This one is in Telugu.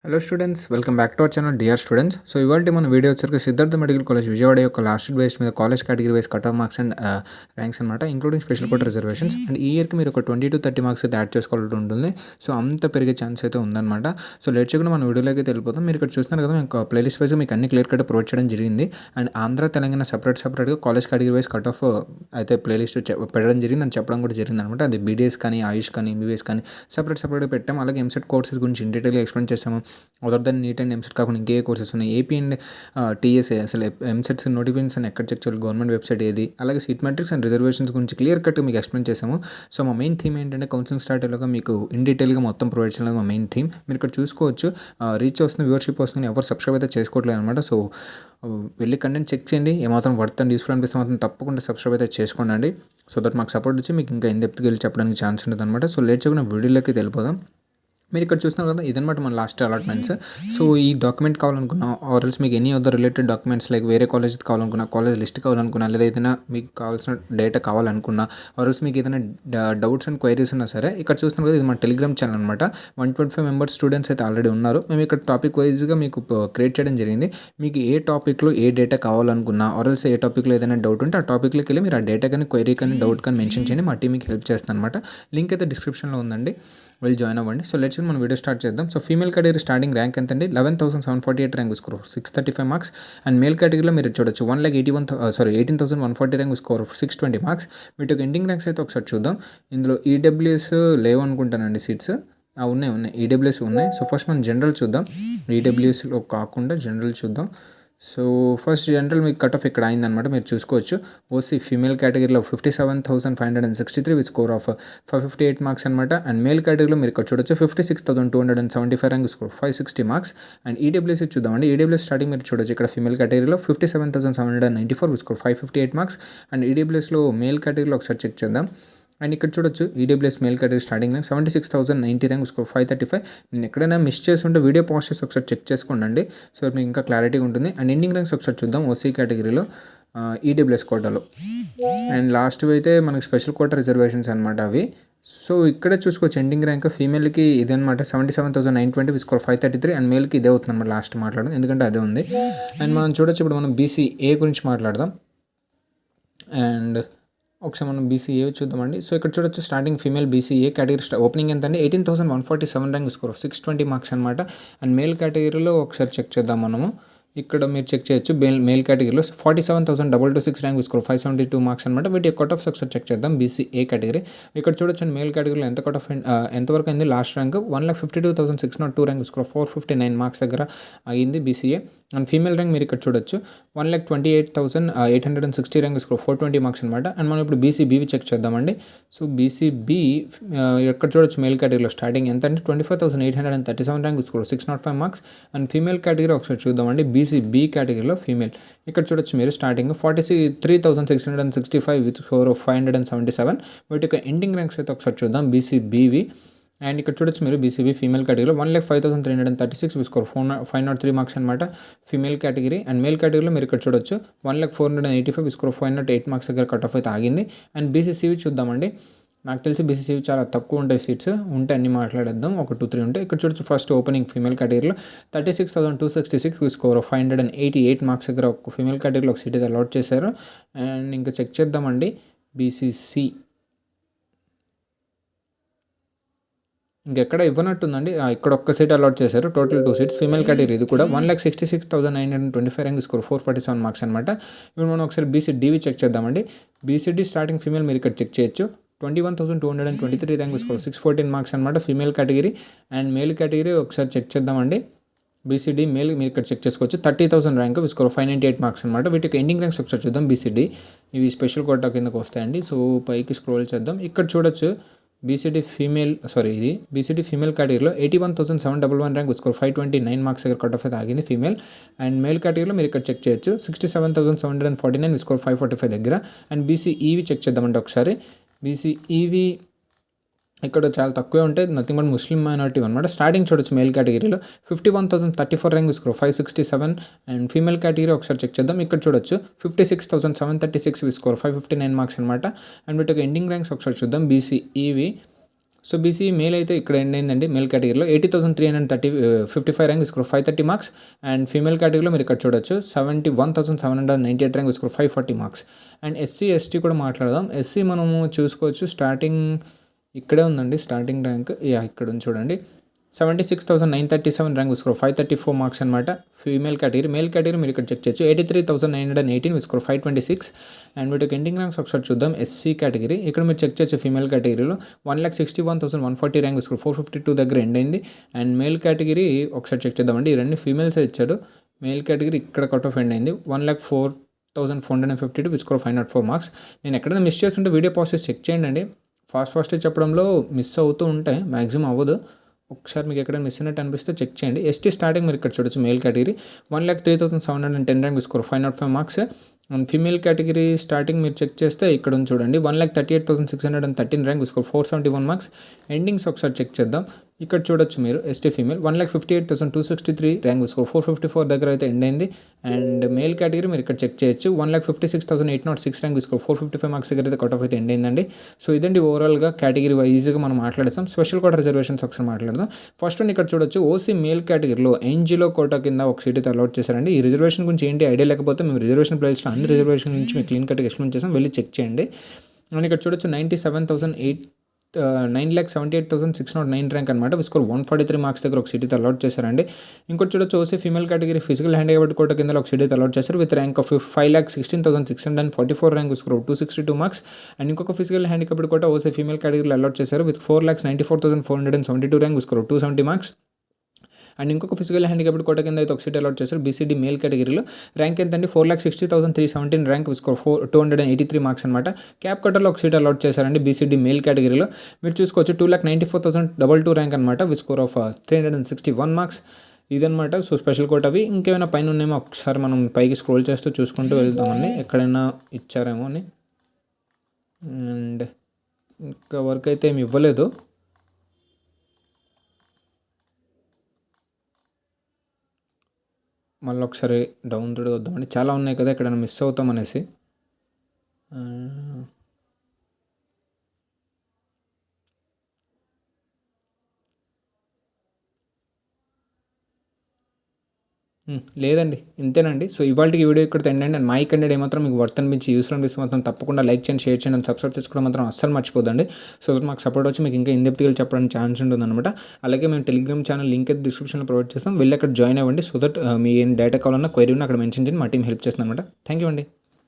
Hello students, welcome back to our channel dear students. So ఇవాళ మన వీడియో వచ్చరికి సిద్ధార్థ మెడికల్ కాలేజ్ విజయవాడ యొక్క లాస్ట్ బేస్ మీద college category wise cut off marks and ranks అనమాట, including special quota reservations. And ఈ ఇయర్కి మీరు ఒక 20 to 30 మార్క్స్ అయితే యాడ్ చేసుకోవాల్సి ఉంటుంది. సో అంత పెరిగే ఛాన్స్ అయితే ఉందన్నమాట. సో లేట్ చేయకుండా మన వీడియోలోకి వెళ్ళిపోతాం. మీరు ఇక్కడ చూస్తున్నారు కదా, మీకు ప్లేలిస్ట్ వైజ్ మీకు అన్ని క్లియర్ కట్ ప్రొవైడ్ చేయడం జరిగింది. అండ్ ఆంధ్ర తెలంగాణ సపరేట్గా college category wise cut off అయితే ప్లేలిస్ట్ పెట్టడం జరిగింది అని చెప్పడం కూడా జరిగింది అనమాట. అది బీడీఎస్ కానీ ఆయుష్ కానీ ఎంబీబీఎస్ కానీ సపరేట్గా పెట్టాం. అలాగే ఎంసెట్ కోర్సెస్ గురించి ఇన్ డీటెయిల్గా ఎక్స్ప్లెయిన్ చేసాము. Other than NEET and EAMCET కాకుండా ఇంకే కోర్సెస్ ఉన్నాయి, ఏపీ అండ్ టీఎస్ఏ అసలు ఎంసెట్స్ నోటిఫికేషన్ ఎక్కడ చెక్ చేయాలి, గవర్నమెంట్ వెబ్సైట్ ఏది, అలాగే సీట్ మ్యాట్రిక్స్ అండ్ రిజర్వేషన్స్ గురించి క్లియర్ కట్ మీకు ఎక్స్ప్లెయిన్ చేసాము. సో మా మెయిన్ థీమ్ ఏంటంటే కౌన్సిలింగ్ స్టార్ట్ అయ్యేలాగా మీకు ఇన్ డీటెయిల్గా మొత్తం ప్రొవైడ్ చేయడం మా మెయిన్ థీమ్. మీరు ఇక్కడ చూసుకోవచ్చు, రీచ్ వస్తుంది, వ్యూవర్షిప్ వస్తుంది, ఎవరు సబ్స్క్రైబ్ అయితే చేసుకోవట్లేదు అనమాట. సో వెళ్ళి కంటెంట్ చెక్ చేయండి, ఏమాత్రం వర్త్ అండ్ యూస్ఫుల్ అనిపిస్తే మాత్రం తప్పకుండా సబ్స్క్రైబ్ అయితే చేసుకోండి. సో దట్ మాకు సపోర్ట్ వచ్చి మీకు ఇంకా ఇన్ డెప్త్కి వెళ్ళి చెప్పడానికి ఛాన్స్ ఉంటుంది అనమాట. సో లేట్ చేయకుండా వీడియోలోకి వెళ్ళిపోదాం. మీరు ఇక్కడ చూస్తున్నారు కదా, ఇదనమాట మన లాస్ట్ అలాట్మెంట్స్. సో ఈ డాక్యుమెంట్ కావాలనుకున్నా ఆర్ఎల్స్ మీకు any other related documents like వేరే కాలేజ్ కావాలనుకున్నా, కాలేజ్ లిస్ట్ కావాలనుకున్నా, లేదా ఏదైనా మీకు కావాల్సిన డేటా కావాలనుకున్నా, ఆర్ఎల్స్ మీకు ఏదైనా డౌట్స్ అండ్ క్వైరీస్ ఉన్నా సరే ఇక్కడ చూస్తున్నారు కదా, ఇది మన టెలిగ్రామ్ ఛానల్ అనమాట. 125 మెంబర్స్ స్టూడెంట్స్ అయితే ఆల్రెడీ ఉన్నారు. మేము ఇక్కడ టాపిక్ వైజ్గా మీకు క్రియేట్ చేయడం జరిగింది. మీకు ఏ టాపిక్లో ఏ డేటా కావాలనుకున్నా, ఆర్ఎల్స్ ఏ టాపిక్లో ఏదైనా డౌట్ ఉంటే ఆ టాపిక్లోకి వెళ్ళి మీరు ఆ డేటా కానీ క్వైరీ కానీ డౌట్ కానీ మెన్షన్ చేయండి, మా టీం మీకు హెల్ప్ చేస్తాను అనమాట. లింక్ అయితే డిస్క్రిప్షన్లో ఉందండి, వెళ్ళి జాయిన్ అవ్వండి. సో లెట్స్ మన వీడియో స్టార్ట్ చేద్దాం. So female category starting rank ఎంత అండి, 11,748 rank score 635 marks. And male కేటగిరీలో మీరు చూడొచ్చు 18,140 ర్యాంక్ స్కోర్ 620 మార్క్స్. వీటికి ఎండింగ్ ర్యాంక్స్ అయితే ఒకసారి చూద్దాం. ఇందులో ఈడబ్ల్యూఎస్ లేవు అనుకుంటానండి సీట్స్. ఉన్నాయి ఈడబ్ల్యూఎస్ ఉన్నాయి. సో ఫస్ట్ మనం జనరల్ చూద్దాం, ఈడబ్ల్యూఎస్లో కాకుండా జనరల్ చూద్దాం. సో ఫస్ట్ జనరల్ మీకు కట్ ఆఫ్ ఇక్కడ అయిందనమాట, మీరు చూసుకోవచ్చు. ఓసీ ఫీమేల్ కేటగిరీలో 57,563 విత్ స్కోర్ ఆఫ్ 558 మార్క్స్ అనమాట. అండ్ మేల్ కేటగిరీలో మీరు ఇక్కడ చూడొచ్చు 56,275 rank score 560 marks. And EWS చూద్దామండి. ఈడబ్ల్యూఎస్ స్టార్టింగ్ మీరు చూడొచ్చు ఇక్కడ ఫీమేల్ కేటగిరీలో 57,794 విత్ స్కోర్ 558 మార్క్స్. అండ్ ఈడబ్ల్యూఎస్లో మేల్ కేటగిరీలో ఒకసారి చెక్ చేద్దాం. అండ్ ఇక్కడ చూడొచ్చు EWS male category starting rank 76,090 rank score 535. నేను ఎక్కడైనా మిస్ చేసి ఉంటే వీడియో పాస్ చేసి ఒకసారి చెక్ చేసుకోండి, సో మీకు ఇంకా క్లారిటీగా ఉంటుంది. అండ్ ఎండింగ్ ర్యాంక్స్ ఒకసారి చూద్దాం ఓసీ కేటగిరీలో ఈడబ్ల్యూఎస్ కోటాలో. అండ్ లాస్ట్ అయితే మనకి స్పెషల్ కోటా రిజర్వేషన్స్ అనమాట అవి. సో ఇక్కడ చూసుకోవచ్చు ఎండింగ్ ర్యాంక్ ఫీమేల్కి ఇదనమాట 77,920 విత్ స్కోర్ 533. అండ్ మేల్కి ఇదే అవుతుంది అనమాట లాస్ట్ మాట్లాడడం, ఎందుకంటే అదే ఉంది. అండ్ మనం చూడొచ్చు ఇప్పుడు మనం బీసీఏ గురించి మాట్లాడదాం. అండ్ ఒకసారి మనం బీసీఏ చూద్దామండి. సో ఇక్కడ చూడొచ్చు starting female BCA category opening ఎంత అండి, 18,147 ర్యాంక్ స్కోర్ 620 మార్క్స్ అనమాట. అండ్ మేల్ కేటగిరీలో ఒకసారి చెక్ చేద్దాం మనము. ఇక్కడ మీరు చెక్ చేయొచ్చు మేల్ కేటగిరీలో 47,226 ర్యాంక్ స్కోర్ 572 మార్క్స్ అనమాట. వీటి కట్ ఆఫ్ ఒకసారి చెక్ చేద్దాం బీసీఏ కేటగిరీ. ఇక్కడ చూడొచ్చు మేల్ కేటగిరీలో ఎంత కట్ ఆఫ్ ఎంతవరకు అయింది, last rank 1,52,602 rank score 459 marks దగ్గర అయింది బీసీఏ. అండ్ ఫీమేల్ ర్యాంక్ మీరు ఇక్కడ చూడొచ్చు 1,28,860 ర్యాంక్ స్కోర్ 420 మార్క్స్ అనమాట. అండ్ మనం ఇప్పుడు బీసీబీవి చెక్ చేద్దామండి. సో బీసీబీ ఇక్కడ చూడొచ్చు మేల్ కేటగిరీలో స్టార్టింగ్ ఎంత అంటే 25,837 rank score 605 marks. And female category ఒకసారి చూద్దామండి. బీసీబీ కేటగిరీలో ఫీమేల్ ఇక్కడ చూడొచ్చు మీరు స్టార్టింగ్ 43,665 విత్ స్కోర్ ఆఫ్ 577. వీటి యొక్క ఎండింగ్ ర్యాంక్స్ అయితే ఒకసారి చూద్దాం బీసీబీవి. అండ్ ఇక్కడ చూడొచ్చు మీరు బీసీబీ ఫీమేల్ కేటగిరీలో 1,05,336 విత్ స్కోర్ 503 మార్క్స్ అనమాట ఫీమేల్ కేటగిరీ. అండ్ మేల్ కేటగిరీలో మీరు ఇక్కడ చూడొచ్చు 1,0485 విత్ స్కోర్ 508 మార్క్స్ దగ్గర కట్ ఆఫ్ అయితే ఆగింది. అండ్ బీసీసీవి చూద్దామండి. నాకు తెలిసి బీసీసీవి చాలా తక్కువ ఉంటాయి సీట్స్, ఉంటే అన్ని మాట్లాడేద్దాం, ఒక 2-3 ఉంటాయి. ఇక్కడ చూడొచ్చు ఫస్ట్ ఓపెనింగ్ ఫీమేల్ కేటగిరీలో 36,266 విత్ స్కోర్ 588 మార్క్స్ దగ్గర ఒక ఫీమేల్ కేటగిరీలో ఒక సీట్ అయితే అలాట్ చేశారు. అండ్ ఇంకా చెక్ చేద్దామండి బీసీసీ ఇంకెక్కడ ఇవ్వనట్టుందండి. ఇక్కడ ఒక్క సీట్ అలాట్ చేశారు, టోటల్ 2 సీట్స్ ఫీమేల్ కేటగిరీ. ఇది కూడా 1,66,925 ర్యాంక్ స్కోర్ 447 మార్క్స్ అనమాట. ఇప్పుడు మనం ఒకసారి బీసీడీవి చెక్ చేద్దామండి. బీసీడీ స్టార్టింగ్ ఫీమేల్ మీరు ఇక్కడ చెక్ చేయొచ్చు 21,223 ర్యాంక్ స్కోర్ 614 మార్క్స్ అనమాట female category. And male category ఒకసారి చెక్ చేద్దామండి. బీసీడీ మేల్ మీరు ఇక్కడ చెక్ చేసుకోవచ్చు 30,000 ర్యాంక్ స్కోర్ 598 మార్క్స్ అనమాట. వీటికి ఎండింగ్ ర్యాంక్స్ ఒకసారి చూద్దాం బీసీడీ. ఇవి స్పెషల్ కోటా కిందకు వస్తాయండి. సో పైకి స్క్రోల్ చేద్దాం. ఇక్కడ చూడొచ్చు బీసీడీ ఫీమేల్ కేటగిరీలో 81,711 ర్యాంక్ స్కోర్ 529 మార్క్స్ దగ్గర కట్ ఆఫ్ అయితే ఆగింది ఫీమేల్. అండ్ మేల్ కేటగిరీలో మీరు ఇక్కడ చెక్ చేయొచ్చు 67,749 స్కోర్ 545 దగ్గర. అండ్ బీసీఈవి చెక్ చేద్దామంటే ఒకసారి బీసీఈవి ఇక్కడ చాలా తక్కువే ఉంటాయి, నథింగ్ బట్ ముస్లిం మైనారిటీ అనమాట. స్టార్టింగ్ చూడొచ్చు మేల్ కేటగిరీలో 51,034 rank score 567. And female category ఒకసారి చెక్ చేద్దాం. ఇక్కడ చూడొచ్చు 56,736 స్కోర్ 559 మార్క్స్ అనమాట. అండ్ వీటికి ఎండింగ్ ర్యాంక్స్ ఒకసారి చూద్దాం బీసీఈవి. సో బీసీ మేల్ అయితే ఇక్కడ ఎండ్ అయిందండి. మేల్ కేటగిరీలో 80,355 rank score 530 marks. And female కేటగిరీలో మీరు ఇక్కడ చూడొచ్చు 71,798 rank score 540 marks. And SC ST కూడా మాట్లాడదాం. ఎస్సీ మనము చూసుకోవచ్చు స్టార్టింగ్ ఇక్కడే ఉందండి స్టార్టింగ్ ర్యాంక్. ఇక్కడ ఉంది చూడండి 76,937 ర్యాంక్ స్కోర్ 534 మార్క్స్ అనమాట ఫీమేల్ కేటగిరీ. మేల్ కేటగిరీ మీరు ఇక్కడ చెక్ చేయొచ్చు 83,918 స్కోర్ 526. అండ్ వీటికి ఎండింగ్ ర్యాంక్స్ ఒకసారి చూద్దాం. ఎస్సీ కేటగిరీ ఇక్కడ మీరు చెక్ చేయొచ్చు ఫీమేల్ కేటగిరీలో 1,61,140 ర్యాంక్ స్కోర్ 452 దగ్గర ఎండ్ అయింది. అండ్ మేల్ కేటగిరీ ఒకసారి చెక్ చేద్దామండి. ఈ రెండు ఫీమేల్స్ ఇచ్చాడు. మేల్ కేటగిరీ ఇక్కడ కట్ ఆఫ్ ఎండ్ అయింది 1,04,452 స్కోర్ 504 మార్క్స్. నేను ఎక్కడైనా మిస్ చేస్తుంటే వీడియో ప్రాసెస్ చెక్ చేయండి. ఫాస్ట్ చెప్పడంలో మిస్ అవుతూ ఉంటాయి, మ్యాక్సిమం అవ్వదు. ఒకసారి మీకు ఎక్కడ మిస్ అయినట్టు అనిపిస్తే చెక్ చేయండి. ఎస్టీ స్టార్టింగ్ మీరు ఇక్కడ చూడొచ్చు male category 1,03,710 rank score 505 marks. And female category starting మీరు చెక్ చేస్తే ఇక్కడ ఉంది చూడండి 1,38,613 ర్యాంక్ స్కోర్ 471 మార్క్స్. ఎండింగ్స్ ఒకసారి చెక్ చేద్దాం. ఇక్కడ చూడొచ్చు మీరు ఎస్టీ ఫీమేల్ 1,58,263 ర్యాంక్ స్కోర్ 454 దగ్గర అయితే ఎండ్ అయింది. అండ్ మేల్ కేటగిరీ మీరు ఇక్కడ చెక్ చేయొచ్చు 1,56,806 ర్యాంక్ స్కోర్ 455 మార్క్స్ దగ్గర అయితే కట్ ఆఫ్ అయితే ఎండ్ అయిందండి. సో ఇదండి ఓవరాల్గా కేటగిరీ వైజ్గా మనం మాట్లాడేస్తాం. స్పెషల్ కోటా రిజర్వేషన్స్ ఒకసారి మాట్లాడదాం. ఫస్ట్ వన్ ఇక్కడ చూడొచ్చు ఓసీ మేల్ కేటగిరీలో ఎన్జిలో కోటా కింద ఒక సీట్ అయితే అలాట్ చేశారండి. ఈ రిజర్వేషన్ గురించి ఏంటి ఐడియా లేకపోతే మేము రిజర్వేషన్ ప్లేస్లో అన్ని రిజర్వేషన్ నుంచి మీకు క్లీన్ కట్గా ఎక్స్ప్లెయిన్ చేసాం, వెళ్ళి చెక్ చేయండి. అండ్ ఇక్కడ చూడొచ్చు 9,78,609 ర్యాంక్ అనమాట స్కోర్ 143 మార్క్స్ దగ్గర ఒక సీట్ అయితే అలాట్ చేశారండి. ఇంకోటి చూడొచ్చు OC female category physical handicapped quota కింద ఒక సీట్ అయితే అలాట్ చేశారు with rank of 5,16,644 rank score 262 marks. And ఇంకొక physical handicapped quota OC female కేటగిరీలో అలాట్ చేశారు with 4,94,472 rank score 270 marks. And ఇంకొక ఫిజికల్ హ్యాండిక్యాప్డ్ కోటా కింద అయితే ఒక సీట్ అలాట్ చేశారు బీసీడీ మేల్ కేటగిరీలో. ర్యాంక్ ఎంతండి 4,60,317 ర్యాంక్ స్కోర్ 283 మార్క్స్ అనమాట. క్యాప్ కట్టర్లో ఒక సీట్ అలాట్ చేశారండి బీసీడీ మేల్ కేటగిరీలో. మీరు చూసుకోవచ్చు 2,94,022 ర్యాంక్ అనమాట విత్ స్కోర్ ఆఫ్ 361 మార్క్స్. ఇదనమాట. సో స్పెషల్ కోట అవి ఇంకేమైనా పైన ఉన్నాయేమో ఒకసారి మనం పైకి స్క్రోల్ చేస్తూ చూసుకుంటూ వెళ్తామండి ఎక్కడైనా ఇచ్చారేమో అని. అండ్ ఇంకా వర్క్ అయితే ఏమి ఇవ్వలేదు. మళ్ళీ ఒకసారి డౌన్ రేట్ వద్దామండి. చాలా ఉన్నాయి కదా ఎక్కడైనా మిస్ అవుతాం అనేసి. లేదండి ఇంతేనండి. సో ఇవాళకి వీడియో ఇక్కడ ఎండ్ అండి. అండ్ మై కంటెంట్ ఏమాత్రం మీకు వర్త్ అనిపించి యూస్ఫుల్ అనిపిస్తే మాత్రం తప్పకుండా లైక్ చేయండి, షేర్ చేయండి, సబ్స్క్రైబ్ చేసుకోవడం మాత్రం అస్సలు మర్చిపోదండి. సో మాకు సపోర్ట్ వచ్చి మీకు ఇంకా ఇన్డెప్త్గా చెప్పడానికి ఛాన్స్ ఉంటుందన్నమాట. అలాగే మేము టెలిగ్రామ్ ఛానల్ లింక్ అయితే డిస్క్రిప్షన్లో ప్రొవైడ్ చేస్తాం, వెళ్ళి అక్కడ జాయిన్ అవ్వండి. సో దట్ మీ ఏం డేటా కావాలన్నా క్వైరీ ఉన్నా అక్కడ మెన్షన్ చేయండి, మా టీం హెల్ప్ చేస్తుంది అనమాట. థ్యాంక్ యూ అండి.